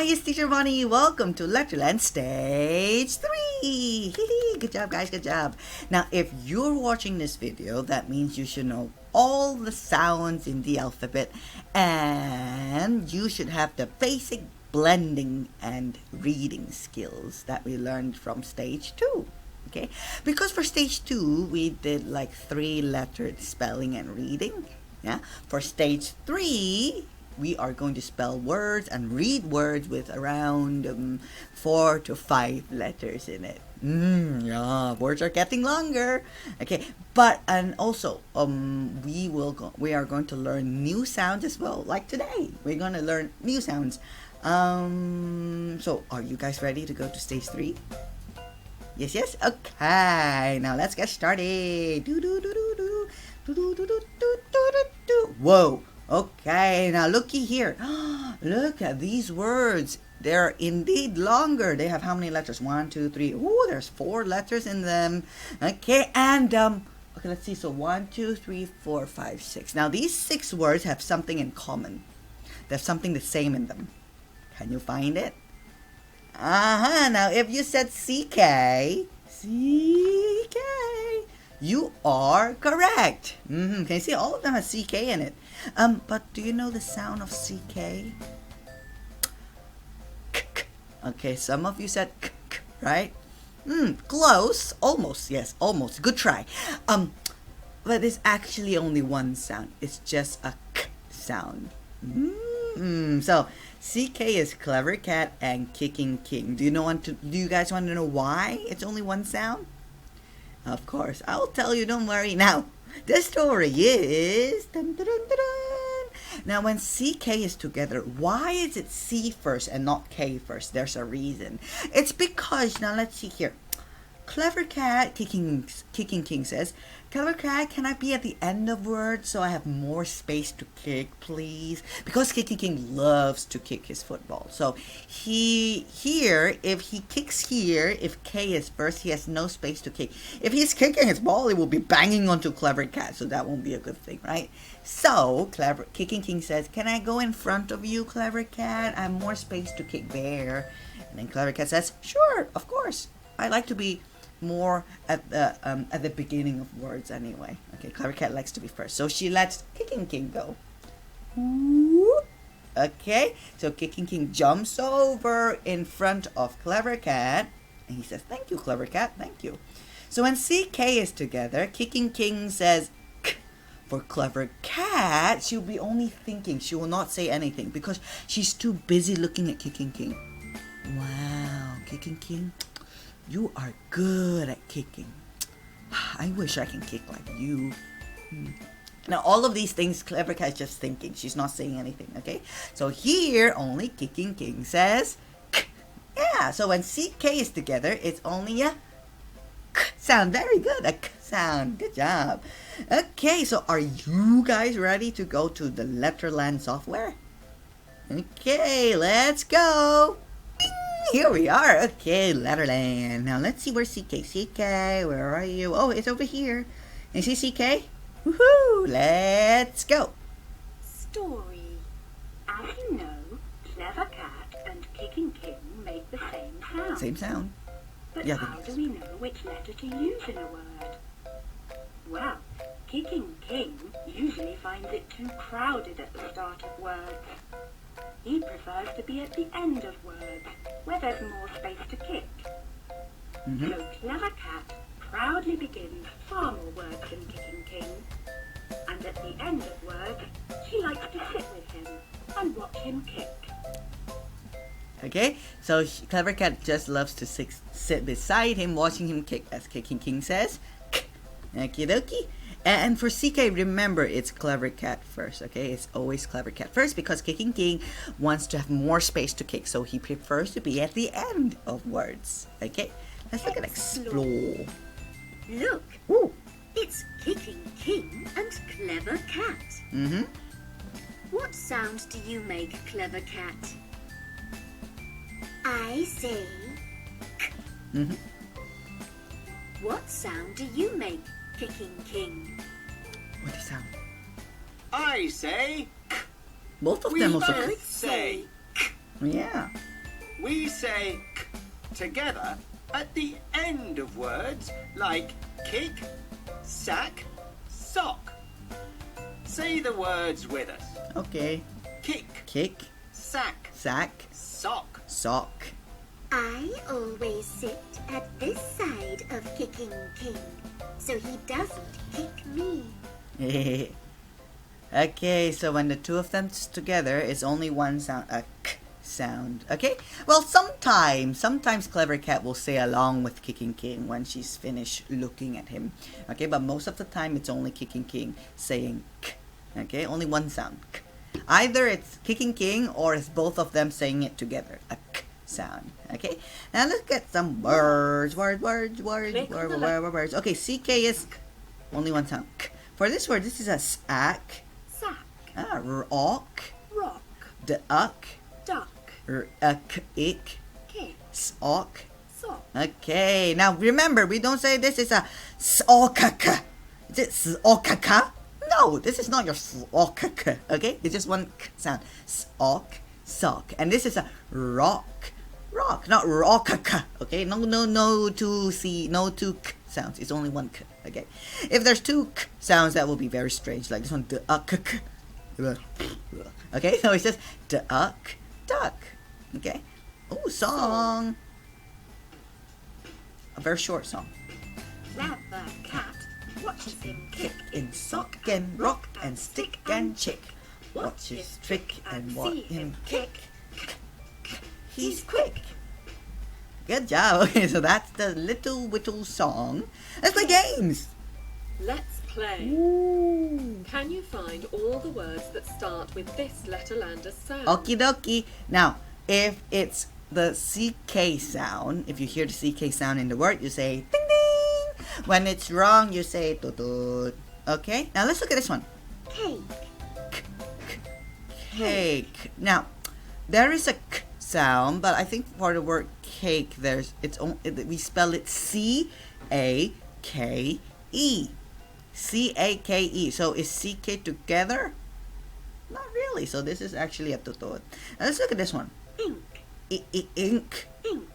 it's Teacher Bonnie. Welcome to Letterland Stage 3. Good job, guys. Good job. Now, if you're watching this video, that means you should know all the sounds in the alphabet, and you should have the basic blending and reading skills that we learned from Stage 2. Okay? Because for Stage 2, we did like 3-lettered spelling and reading. Yeah? For Stage 3, we are going to spell words and read words with around 4 to 5 letters in it. Yeah, words are getting longer. Okay, but and also we are going to learn new sounds as well. Like today, we're going to learn new sounds. So are you guys ready to go to Stage 3? Yes. Okay, now let's get started. Whoa. Okay, now looky here. Look at these words. They're indeed longer. They have how many letters? 1, 2, 3. Oh, there's 4 letters in them. Okay, and okay, let's see. So 1, 2, 3, 4, 5, 6. Now these 6 words have something in common. There's something the same in them. Can you find it? Now if you said CK, you are correct. Can you see all of them have CK in it? But do you know the sound of CK? Okay, some of you said right? Close. Almost, yes, almost. Good try. But it's actually only one sound. It's just a k sound. So CK is Clever Cat and Kicking King. Do you guys want to know why it's only one sound? Of course, I'll tell you, don't worry. Now, the story is... Now, when CK is together, why is it C first and not K first? There's a reason. It's because, now let's see here. Clever Cat, Kicking King says, Clever Cat, can I be at the end of words so I have more space to kick, please? Because Kicking King loves to kick his football. So if he kicks here, if K is first, he has no space to kick. If he's kicking his ball, it will be banging onto Clever Cat, so that won't be a good thing, right? So Kicking King says, can I go in front of you, Clever Cat? I have more space to kick there. And then Clever Cat says, sure, of course. I like to be more at the beginning of words anyway. Okay, Clever Cat likes to be first, so she lets Kicking King go. Okay, so Kicking King jumps over in front of Clever Cat, and he says, "Thank you, Clever Cat, thank you." So when CK is together, Kicking King says, K. For Clever Cat, she'll be only thinking. She will not say anything because she's too busy looking at Kicking King. Wow, Kicking King, you are good at kicking. I wish I can kick like you. Now, all of these things, Clever Cat is just thinking. She's not saying anything, okay? So here, only Kicking King says, K. Yeah, so when CK is together, it's only a K sound. Very good, a K sound. Good job. Okay, so are you guys ready to go to the Letterland software? Okay, let's go. Here we are. Okay, Letterland. Now let's see where CK, where are you? Oh, it's over here. You see CK? Woohoo! Let's go. Story. As you know, Clever Cat and Kicking King make the same sound. Same sound. But how do we know which letter to use in a word? Well, Kicking King usually finds it too crowded at the start of words. He prefers to be at the end of words, where there's more space to kick. So Clever Cat proudly begins far more words than Kicking King. And at the end of words, she likes to sit with him and watch him kick. Okay, so Clever Cat just loves to sit beside him, watching him kick, as Kicking King says. Okie dokie. And for CK, remember, it's Clever Cat first, okay? It's always Clever Cat first because Kicking King wants to have more space to kick, so he prefers to be at the end of words, okay? Let's look at explore. Look, Ooh. it's Kicking King and Clever Cat. What sound do you make, Clever Cat? I say K. What sound do you make, Kicking King? What is sound? I say K. Both of We them also both say K. Yeah. we say k together at the end of words like kick, sack, sock. Say the words with us. Okay. Kick, Kick, sack, sack, sock. sock. I always sit at this side of Kicking King, so he doesn't kick me. Okay, so when the two of them together, it's only one sound, a k sound. Okay? Well, sometimes Clever Cat will say along with Kicking King when she's finished looking at him. Okay, but most of the time it's only Kicking King saying k. Okay, only one sound. K. Either it's Kicking King or it's both of them saying it together. A k sound. Okay? Now let's get some words. Words. Okay, CK is only one sound. K. For this word, this is a sack. Sack. Rock. Rock. Duck. Duck. Kick. Kick. Sock. Sock. Okay, now remember, we don't say this is a sockaka. Is it sockaka? No, this is not your sockaka. Okay, it's just one k sound. Sock, sock, and this is a rock, not rockaka. Okay, no two c, no two k sounds. It's only one k. Okay, if there's two k sounds, that will be very strange. Like this one, duck. Okay, so it's just duck. Okay. Oh, song. A very short song. Clever cat watches him kick In sock and rock and stick and chick. Watch his trick and watch him kick. He's quick. Good job. Okay, so that's the little whittle song. Let's play games. Let's play. Ooh. Can you find all the words that start with this Letterlander sound? Okie dokie. Now, if it's the CK sound, if you hear the CK sound in the word, you say ding ding. When it's wrong, you say tut tut. Okay? Now let's look at this one. Cake. Cake. Now, there is a k sound, but I think for the word cake, we spell it C-A-K-E. C-A-K-E. So is CK together? Not really. So this is actually a tutut. Now let's look at this one. Ink. Ink. Ink.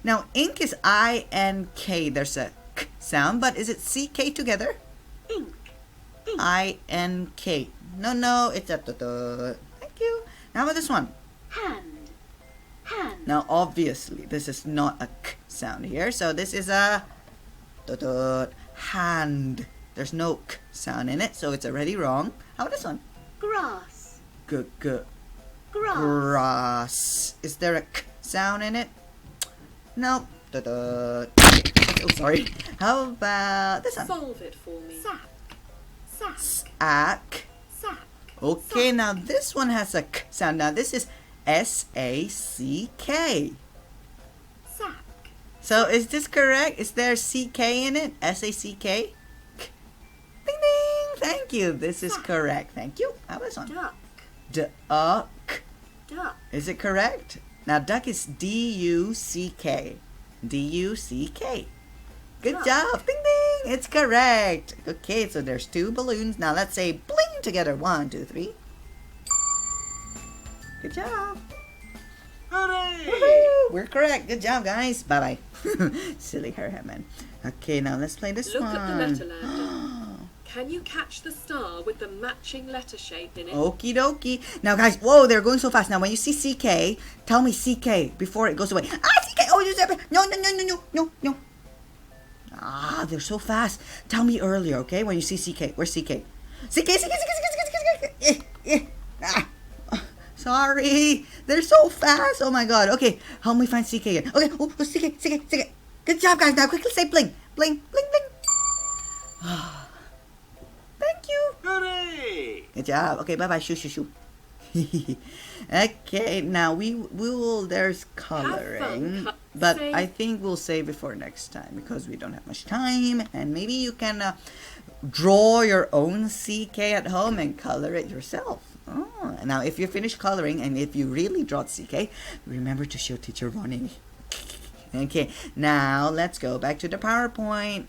Now, ink is I-N-K. There's a k sound, but is it CK together? Ink. I-N-K. No, it's a tutut. Thank you. Now about this one. Hand. Hand. Now, obviously, this is not a k sound here. So this is a tutut. Hand. There's no k sound in it, so it's already wrong. How about this one? Grass. Grass. Grass. Is there a k sound in it? No. Oh, sorry. How about this one? Solve it for me. Sack. Sack. Sack. Sack. Okay, Sack. now this one has a k sound. Now this is S-A-C-K. Sack. So is this correct? Is there C-K in it? S-A-C-K? Ding ding! Thank you. This is correct. Thank you. How about this one? Duck. Duck. Duck. Is it correct? Now duck is D-U-C-K. D-U-C-K. Good Duck. job. Ding ding. It's correct. Okay, so there's two balloons. Now let's say bling together. 1, 2, 3. Good job. Hooray! Woohoo! We're correct. Good job, guys. Bye-bye. Silly hairhead man. Okay, now let's play this Look one. at the Letterlander. Can you catch the star with the matching letter shape in it? Okie dokie. Now, guys, whoa, they're going so fast. Now, when you see CK, tell me CK before it goes away. Ah, CK! Oh, you said no. Ah, they're so fast. Tell me earlier, okay? When you see CK. Where's CK? CK. Ah. Sorry. They're so fast. Oh, my God. Okay, help me find CK again. Okay, oh, CK. Good job, guys. Now, quickly say bling. Bling. Thank you. Hooray! Good job. Okay, bye-bye. Shoo. Okay, now we will, there's coloring, fun. but Say- I think we'll save it for next time because we don't have much time, and maybe you can draw your own CK at home and color it yourself. Oh, now if you finish coloring and if you really draw CK, remember to show teacher Ronnie. Okay, now let's go back to the PowerPoint.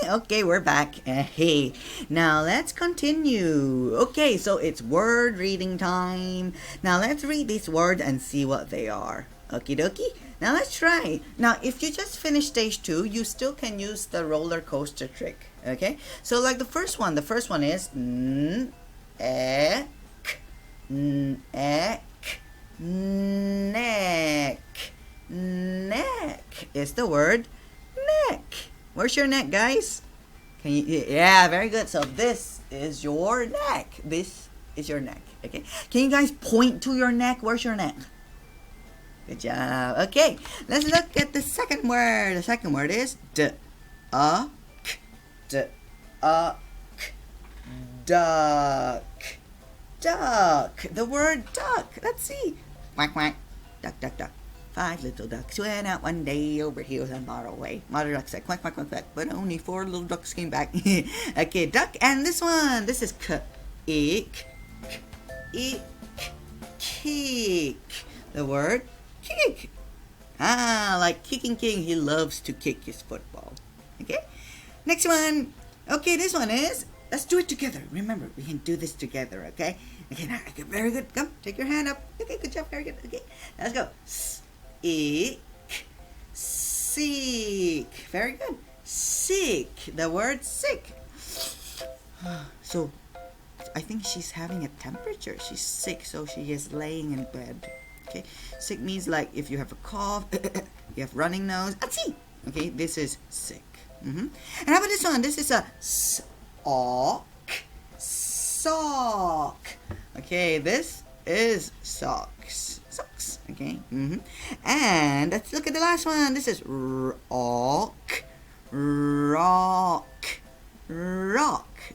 Okay, we're back. Hey, now let's continue. Okay, so it's word reading time. Now let's read these words and see what they are. Okie dokie. Now let's try. Now, if you just finished stage 2, you still can use the roller coaster trick. Okay, so like the first one is neck, neck, neck. Neck is the word neck. Where's your neck, guys? Can you? Yeah, very good. So this is your neck. This is your neck. Okay. Can you guys point to your neck? Where's your neck? Good job. Okay. Let's look at the second word. The second word is duck. Duck. Duck. The word duck. Let's see. Quack quack. Duck duck duck. 5 little ducks went out one day over hills and far away. Mother duck said quack quack quack quack, but only 4 little ducks came back. Okay, duck, and this one. This is kick. The word kick. Like kicking king, he loves to kick his football. Okay, next one. Okay, this one is, let's do it together. Remember, we can do this together, okay? Okay, now, okay, very good. Come, take your hand up. Okay, good job, very good. Okay, let's go. Sick. Very good. Sick. The word sick. So, I think she's having a temperature. She's sick, so she is laying in bed. Okay, sick means like if you have a cough, you have running nose. Achoo! Okay, this is sick. And how about this one? This is a sock. Okay, this is socks. Okay. And let's look at the last one. This is rock.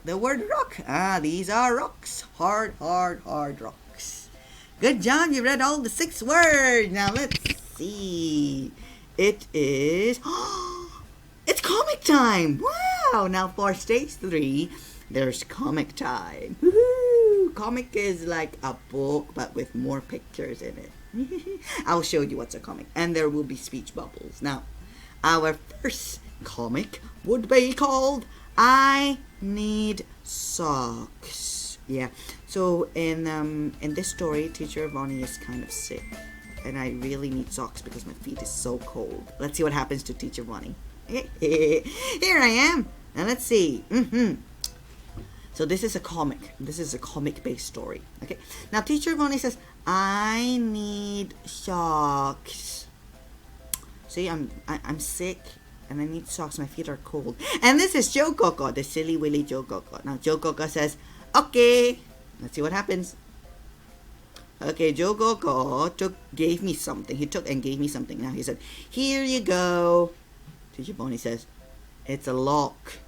The word rock. These are rocks. Hard rocks. Good job. You read all the 6 words. Now let's see. It is. It's comic time. Wow. Now for stage 3, there's comic time. Woohoo! Comic is like a book, but with more pictures in it. I'll show you what's a comic, and there will be speech bubbles. Now, our first comic would be called I Need Socks. Yeah. So in this story, Teacher Vonnie is kind of sick, and I really need socks because my feet is so cold. Let's see what happens to Teacher Vonnie. Here I am. Now let's see. So this is a comic. This is a comic-based story. Okay. Now Teacher Vonnie says, I need socks. See, I'm sick and I need socks. My feet are cold. And this is Joe Coco, the silly willy Joe Coco. Now Joe Coco says, okay. Let's see what happens. Okay, Joe Coco gave me something. He took and gave me something. Now he said, here you go. Teacher Vonnie says, it's a lock.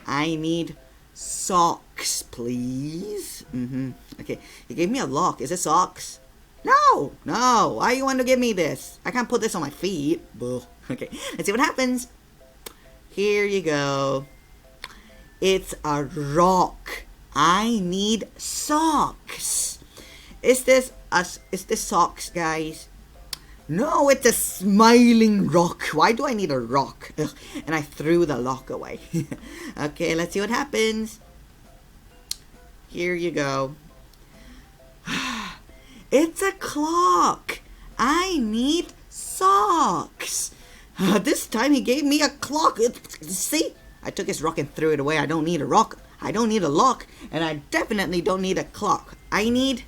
I need socks, please. Okay, he gave me a lock. Is it socks? No. Why you want to give me this? I can't put this on my feet. Okay, let's see what happens. Here you go. It's a rock. I need socks. Is this socks, guys? No, it's a smiling rock. Why do I need a rock? Ugh. And I threw the lock away. Okay, let's see what happens. Here you go. It's a clock. I need socks. This time he gave me a clock. See? I took his rock and threw it away. I don't need a rock. I don't need a lock. And I definitely don't need a clock. I need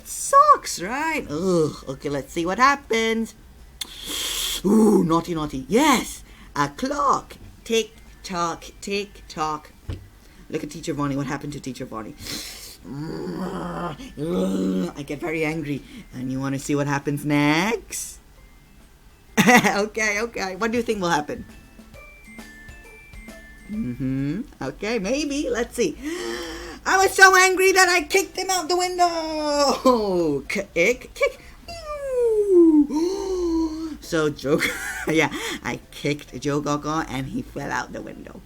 socks, right? Ugh. Okay, let's see what happens. Ooh, naughty. Yes, a clock. Tick tock, tick tock. Look at Teacher Vonnie. What happened to Teacher Vonnie? I get very angry. And you want to see what happens next? Okay. What do you think will happen? Okay, maybe. Let's see. I was so angry that I kicked him out the window. Kick. So Joe, I kicked Joe Coco and he fell out the window.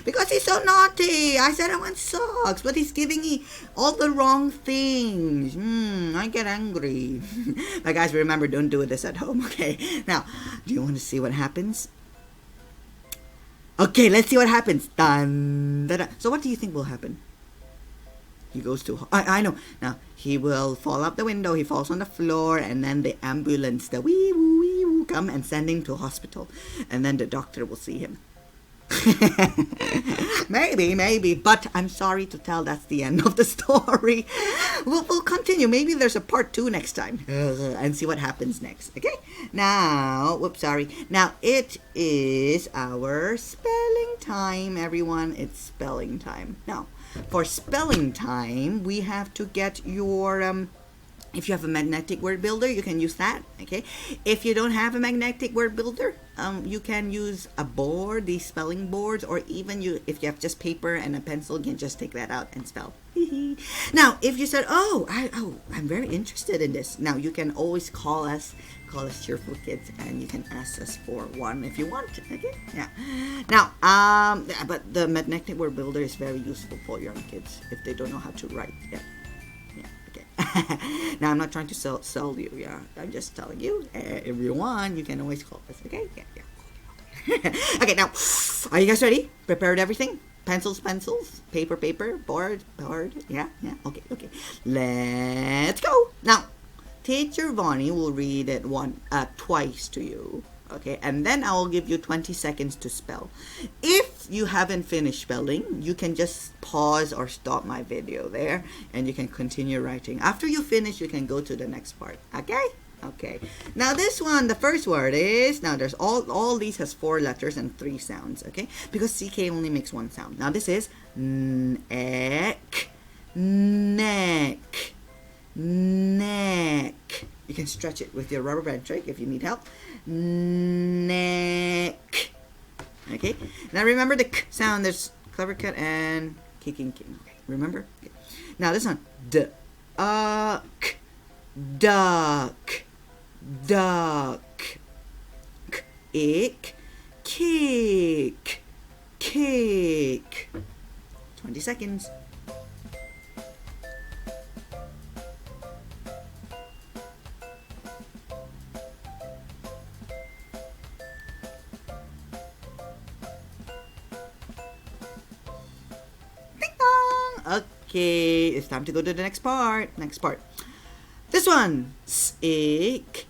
Because he's so naughty. I said I want socks, but he's giving me all the wrong things. I get angry. But guys, remember, don't do this at home, okay? Now, do you want to see what happens? Okay, let's see what happens. Dun, da, da. So what do you think will happen? He goes to... I know. Now, he will fall out the window. He falls on the floor. And then the ambulance, the wee-woo, come and send him to hospital. And then the doctor will see him. Maybe. But I'm sorry to tell, that's the end of the story. We'll continue. Maybe there's a part 2 next time. And see what happens next. Okay? Now, Now, it is our spelling time, everyone. It's spelling time. Now, for spelling time, we have to get your... if you have a magnetic word builder, you can use that, okay? If you don't have a magnetic word builder, you can use a board, these spelling boards, or even if you have just paper and a pencil, you can just take that out and spell. Now, if you said, I'm very interested in this, now you can always call us Cheerful Kids, and you can ask us for one if you want, okay? Yeah. Now, but the magnetic word builder is very useful for young kids if they don't know how to write yet. Now, I'm not trying to sell you, yeah. I'm just telling you, if you want, you can always call us, okay? Yeah. Okay, now, are you guys ready? Prepared everything? Pencils, paper, board, yeah, okay. Let's go. Now, Teacher Vonnie will read it twice to you. Okay, and then I will give you 20 seconds to spell. If you haven't finished spelling, you can just pause or stop my video there, and you can continue writing. After you finish, you can go to the next part. Okay? Okay. Now this one, the first word is, now there's all these has 4 letters and 3 sounds. Okay? Because CK only makes 1 sound. Now this is neck. You can stretch it with your rubber band trick if you need help. Neck. Okay. Now remember the k sound. There's Clever Cat and Kicking King. Okay. Remember? Okay. Now this one. Duck. Ick. Kick. 20 seconds. Okay, it's time to go to the next part. This one. Seek.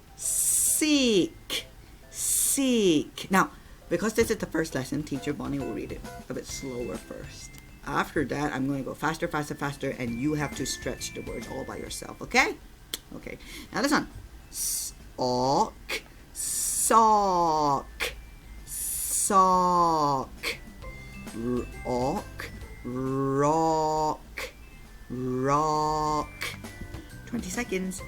Now, because this is the first lesson, Teacher Bonnie will read it a bit slower first. After that, I'm going to go faster, and you have to stretch the words all by yourself, okay? Okay. Now this one. Sock. Rock. 20 seconds.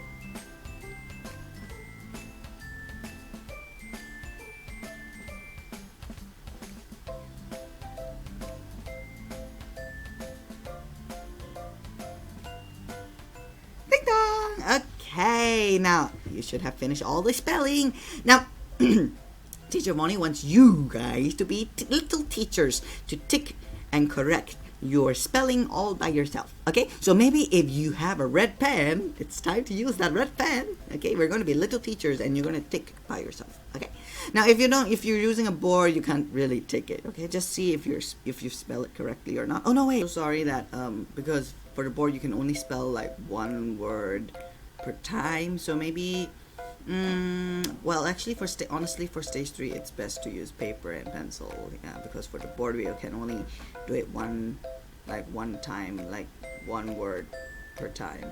Ding dong. Okay, now you should have finished all the spelling. Now, Teacher Bonnie wants you guys to be little teachers, to tick and correct your spelling all by yourself. Okay, so maybe if you have a red pen, it's time to use that red pen. Okay, we're going to be little teachers, and you're going to tick by yourself. Okay, now if you're using a board, you can't really tick it. Okay, just see if you spell it correctly or not. Oh no, wait, so sorry that because for the board you can only spell like 1 word per time. So maybe well, actually, honestly, for stage 3, it's best to use paper and pencil. Yeah, because for the board, we can only do it one time, like 1 word per time.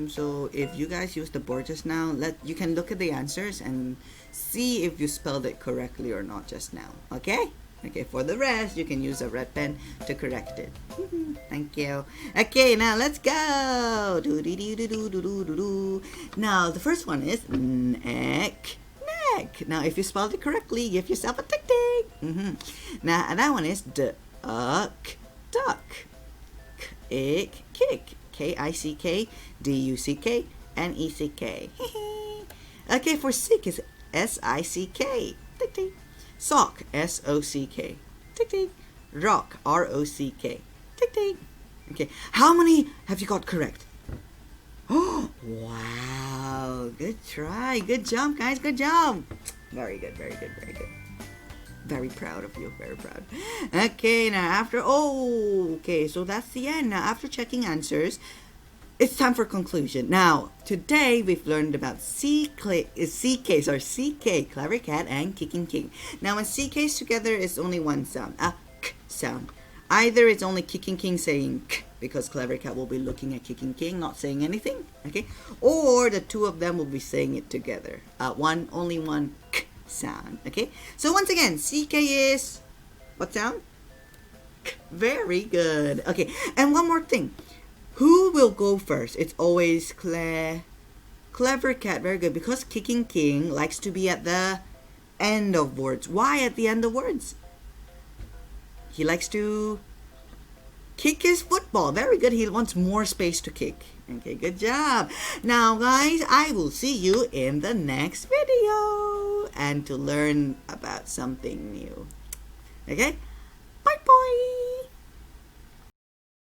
So if you guys use the board just now, you can look at the answers and see if you spelled it correctly or not just now. Okay? Okay, for the rest, you can use a red pen to correct it. Thank you. Okay, now let's go. Now, the first one is neck. Now, if you spelled it correctly, give yourself a tick. Now, that one is duck. Kick. K-I-C-K, D-U-C-K, and E-C-K. Okay, for sick is S-I-C-K. Sock, S-O-C-K. Tick, tick. Rock, R-O-C-K. Tick, tick. Okay, how many have you got correct? Oh, wow. Good try. Good job, guys. Good job. Very good, very good, very good. Very proud of you. Very proud. Okay, now okay, so that's the end. Now, after checking answers, it's time for conclusion. Now, today we've learned about CK, Clever Cat, and Kicking King. Now, when CK's together, it's only one sound, a K sound. Either it's only Kicking King saying K, because Clever Cat will be looking at Kicking King, not saying anything, okay? Or the two of them will be saying it together. Only one K sound, okay? So once again, CK is, what sound? K. Very good. Okay, and one more thing. Who will go first? It's always Clever Cat. Very good. Because Kicking King likes to be at the end of words. Why at the end of words? He likes to kick his football. Very good. He wants more space to kick. Okay, good job. Now, guys, I will see you in the next video and to learn about something new. Okay? Bye-bye.